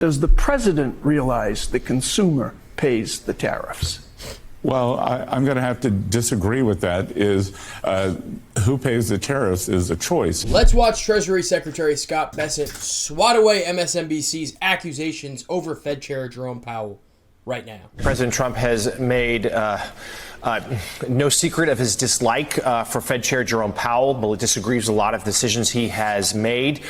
Does the president realize the consumer pays the tariffs? Well, I'm going to have to disagree with that. Who pays the tariffs is a choice. Let's watch Treasury Secretary Scott Bessent swat away MSNBC's accusations over Fed Chair Jerome Powell right now. President Trump has made no secret of his dislike for Fed Chair Jerome Powell, but disagrees with a lot of decisions he has made.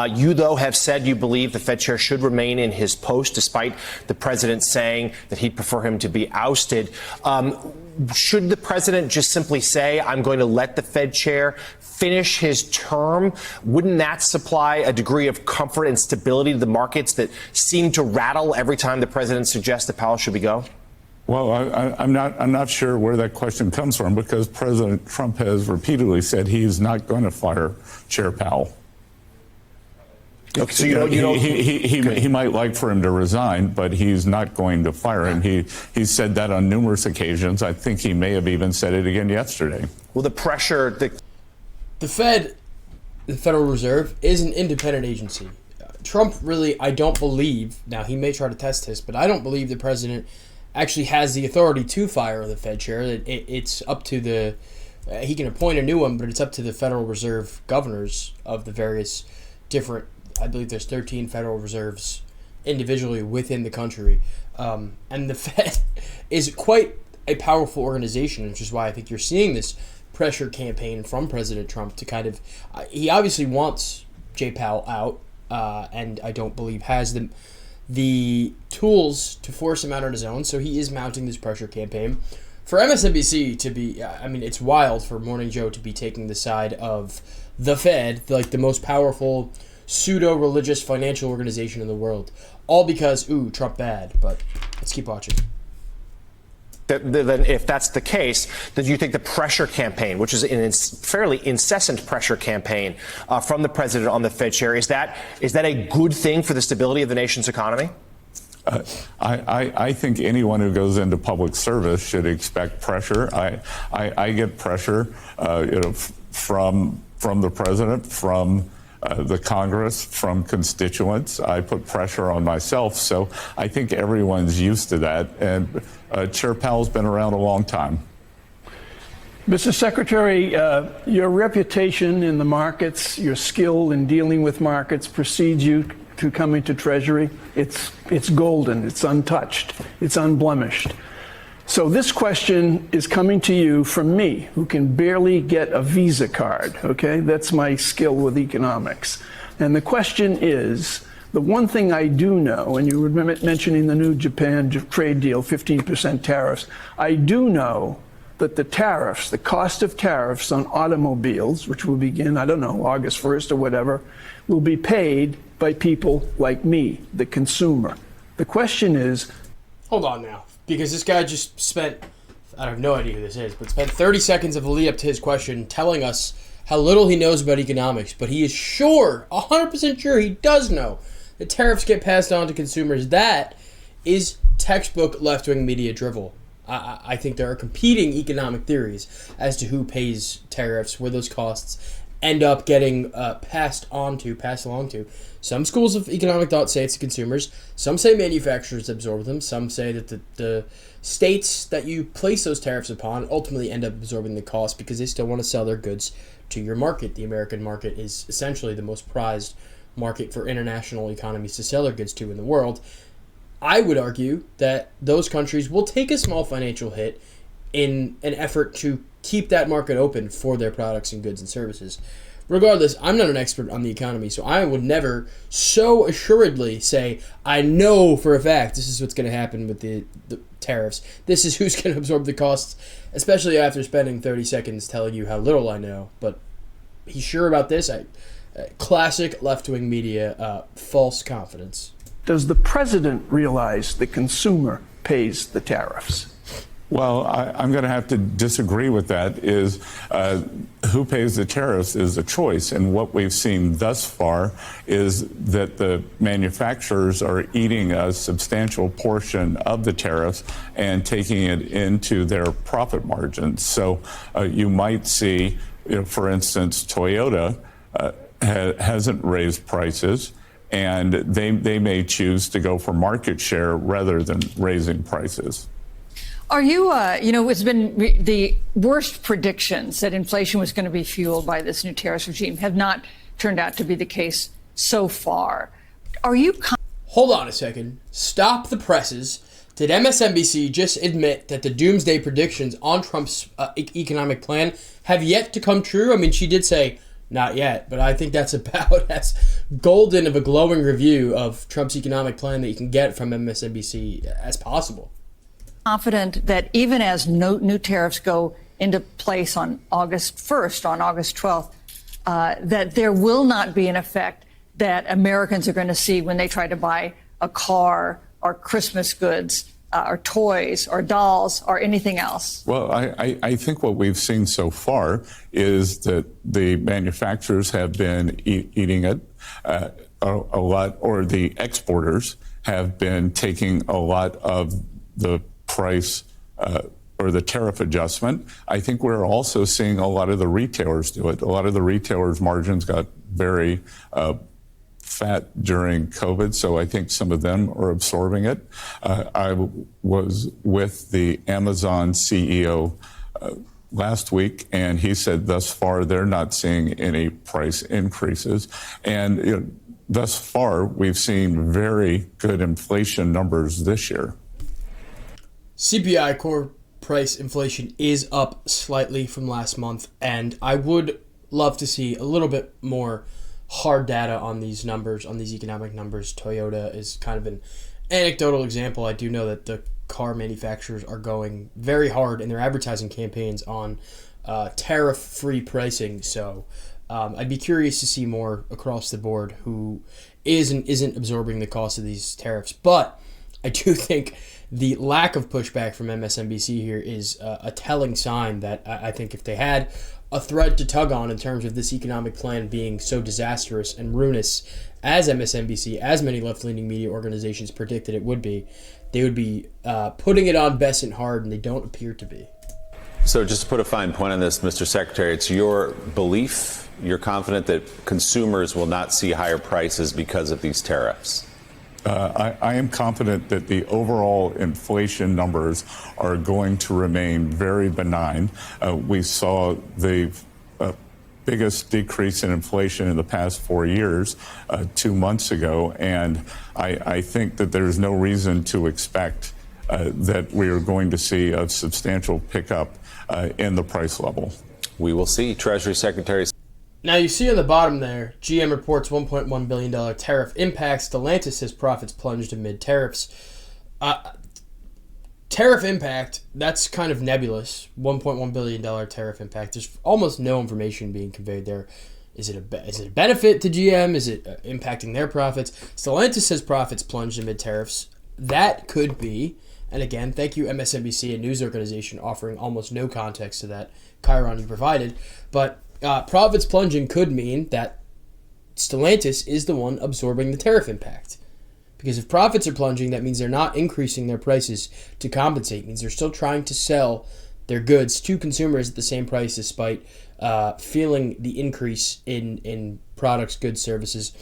You, though, have said you believe the Fed Chair should remain in his post, despite the president saying that he'd prefer him to be ousted. Should the president just simply say, I'm going to let the Fed Chair finish his term? Wouldn't that supply a degree of comfort and stability to the markets that seem to rattle every time the president suggests that Powell should be go? Well, I'm not sure where that question comes from, because President Trump has repeatedly said he's not going to fire Chair Powell. Okay, so he might like for him to resign, but he's not going to fire him. He's said that on numerous occasions. I think he may have even said it again yesterday. Well, the pressure, the Fed, the Federal Reserve, is an independent agency. Trump really, I don't believe, now he may try to test this, but I don't believe the president actually has the authority to fire the Fed chair. It's up to the, he can appoint a new one, but it's up to the Federal Reserve governors of the various different, I believe there's 13 Federal Reserves individually within the country. And the Fed is quite a powerful organization, which is why I think you're seeing this pressure campaign from President Trump to kind of, he obviously wants Jay Powell out, and I don't believe has the tools to force him out on his own, so he is mounting this pressure campaign. For MSNBC to be, I mean, it's wild for Morning Joe to be taking the side of the Fed, like the most powerful pseudo-religious financial organization in the world, all because, ooh, Trump bad, but let's keep watching. Then if that's the case, then you think the pressure campaign, which is a fairly incessant pressure campaign from the president on the Fed chair, is that a good thing for the stability of the nation's economy? I think anyone who goes into public service should expect pressure. I get pressure from the president, from the Congress, from constituents. I put pressure on myself, so I think everyone's used to that. And Chair Powell's been around a long time. Mr. Secretary, your reputation in the markets, your skill in dealing with markets precedes you to coming to Treasury. It's golden, it's untouched, it's unblemished. So this question is coming to you from me, who can barely get a Visa card, okay? That's my skill with economics. And the question is, the one thing I do know, and you were mentioning the new Japan trade deal, 15% tariffs, I do know that the tariffs, the cost of tariffs on automobiles, which will begin, I don't know, August 1st or whatever, will be paid by people like me, the consumer. The question is... Hold on now. Because this guy just spent, I have no idea who this is, but spent 30 seconds of the lead up to his question telling us how little he knows about economics. But he is sure, 100% sure he does know that tariffs get passed on to consumers. That is textbook left-wing media drivel. I think there are competing economic theories as to who pays tariffs, where those costs end up getting passed along to. Some schools of economic thought say it's the consumers. Some say manufacturers absorb them. Some say that the states that you place those tariffs upon ultimately end up absorbing the cost because they still want to sell their goods to your market. The American market is essentially the most prized market for international economies to sell their goods to in the world. I would argue that those countries will take a small financial hit in an effort to keep that market open for their products and goods and services. Regardless, I'm not an expert on the economy, so I would never so assuredly say, I know for a fact this is what's going to happen with the tariffs. This is who's going to absorb the costs, especially after spending 30 seconds telling you how little I know. But he's sure about this. Classic left-wing media, false confidence. Does the president realize the consumer pays the tariffs? Well, I'm going to have to disagree with that. Who pays the tariffs is a choice. And what we've seen thus far is that the manufacturers are eating a substantial portion of the tariffs and taking it into their profit margins. So you might see, for instance, Toyota hasn't raised prices, and they may choose to go for market share rather than raising prices. Are you, it's been the worst predictions that inflation was going to be fueled by this new tariffs regime have not turned out to be the case so far. Are you? Hold on a second. Stop the presses. Did MSNBC just admit that the doomsday predictions on Trump's economic plan have yet to come true? I mean, she did say not yet, but I think that's about as golden of a glowing review of Trump's economic plan that you can get from MSNBC as possible. Confident that even as no new tariffs go into place on August 1st, on August 12th, that there will not be an effect that Americans are going to see when they try to buy a car or Christmas goods or toys or dolls or anything else? Well, I think what we've seen so far is that the manufacturers have been eating it a lot, or the exporters have been taking a lot of the price or the tariff adjustment. I think we're also seeing a lot of the retailers do it. A lot of the retailers' margins got very fat during COVID, so I think some of them are absorbing it. I was with the Amazon CEO last week, and he said thus far they're not seeing any price increases. And thus far, we've seen very good inflation numbers this year. CPI, core price inflation, is up slightly from last month, and I would love to see a little bit more hard data on these numbers, on these economic numbers. Toyota is kind of an anecdotal example. I do know that the car manufacturers are going very hard in their advertising campaigns on tariff-free pricing, so I'd be curious to see more across the board who is and isn't absorbing the cost of these tariffs. But I do think the lack of pushback from MSNBC here is a telling sign that I think if they had a thread to tug on in terms of this economic plan being so disastrous and ruinous as MSNBC, as many left-leaning media organizations predicted it would be, they would be putting it on Bessent hard, and they don't appear to be. So just to put a fine point on this, Mr. Secretary, it's your belief, you're confident that consumers will not see higher prices because of these tariffs? I am confident that the overall inflation numbers are going to remain very benign. We saw the biggest decrease in inflation in the past 4 years 2 months ago, and I think that there's no reason to expect that we are going to see a substantial pickup in the price level. We will see. Treasury Secretary. Now you see on the bottom there, GM reports $1.1 billion tariff impacts. Stellantis says profits plunged amid tariffs. Tariff impact, that's kind of nebulous. $1.1 billion tariff impact. There's almost no information being conveyed there. Is it a benefit to GM? Is it impacting their profits? Stellantis says profits plunged amid tariffs. That could be, and again, thank you MSNBC, a news organization offering almost no context to that chyron you provided, but profits plunging could mean that Stellantis is the one absorbing the tariff impact. Because if profits are plunging, that means they're not increasing their prices to compensate. It means they're still trying to sell their goods to consumers at the same price despite feeling the increase in products, goods, services.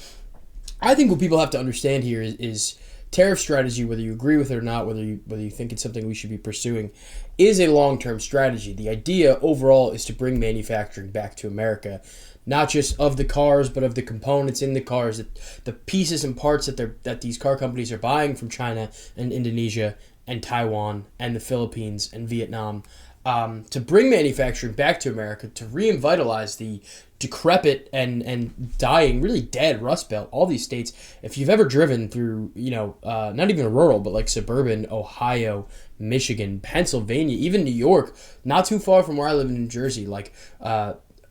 I think what people have to understand here is tariff strategy, whether you agree with it or not, whether you think it's something we should be pursuing, is a long-term strategy. The idea overall is to bring manufacturing back to America, not just of the cars, but of the components in the cars, the pieces and parts that these car companies are buying from China and Indonesia and Taiwan and the Philippines and Vietnam, to bring manufacturing back to America, to revitalize the decrepit and dying, really dead Rust Belt. All these states, if you've ever driven through, not even rural, but like suburban Ohio, Michigan, Pennsylvania, even New York, not too far from where I live in New Jersey, like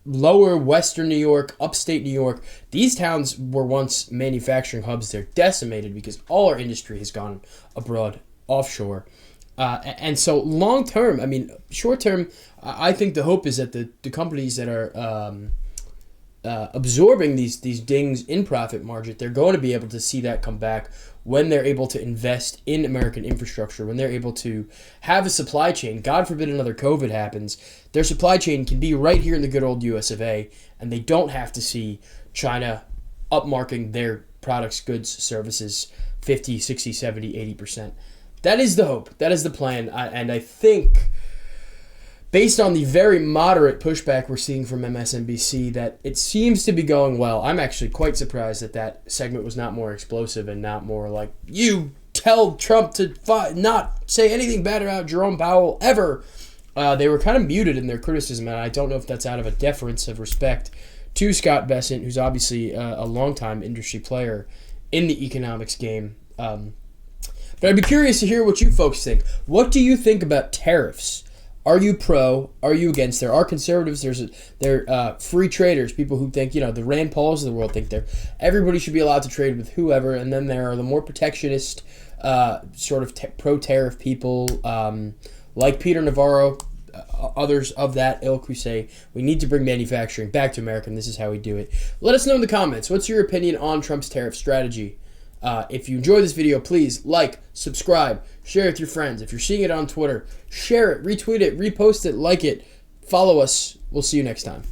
lower western New York, upstate New York, these towns were once manufacturing hubs. They're decimated because all our industry has gone abroad, offshore. And so long term, short term, I think the hope is that the companies that are absorbing these dings in profit margin, they're going to be able to see that come back when they're able to invest in American infrastructure, when they're able to have a supply chain. God forbid another COVID happens, their supply chain can be right here in the good old US of A, and they don't have to see China upmarking their products, goods, services 50, 60, 70, 80%. That is the hope. That is the plan. And I think, based on the very moderate pushback we're seeing from MSNBC, that it seems to be going well. I'm actually quite surprised that that segment was not more explosive and not more like, you tell Trump to not say anything bad about Jerome Powell ever. They were kind of muted in their criticism, and I don't know if that's out of a deference of respect to Scott Bessent, who's obviously a longtime industry player in the economics game. But I'd be curious to hear what you folks think. What do you think about tariffs? Are you pro? Are you against? There are conservatives. There are free traders, people who think, the Rand Pauls of the world think everybody should be allowed to trade with whoever. And then there are the more protectionist, sort of pro-tariff people, like Peter Navarro, others of that ilk, who say we need to bring manufacturing back to America, and this is how we do it. Let us know in the comments. What's your opinion on Trump's tariff strategy? If you enjoy this video, please like, subscribe, share it with your friends. If you're seeing it on Twitter, share it, retweet it, repost it, like it, follow us. We'll see you next time.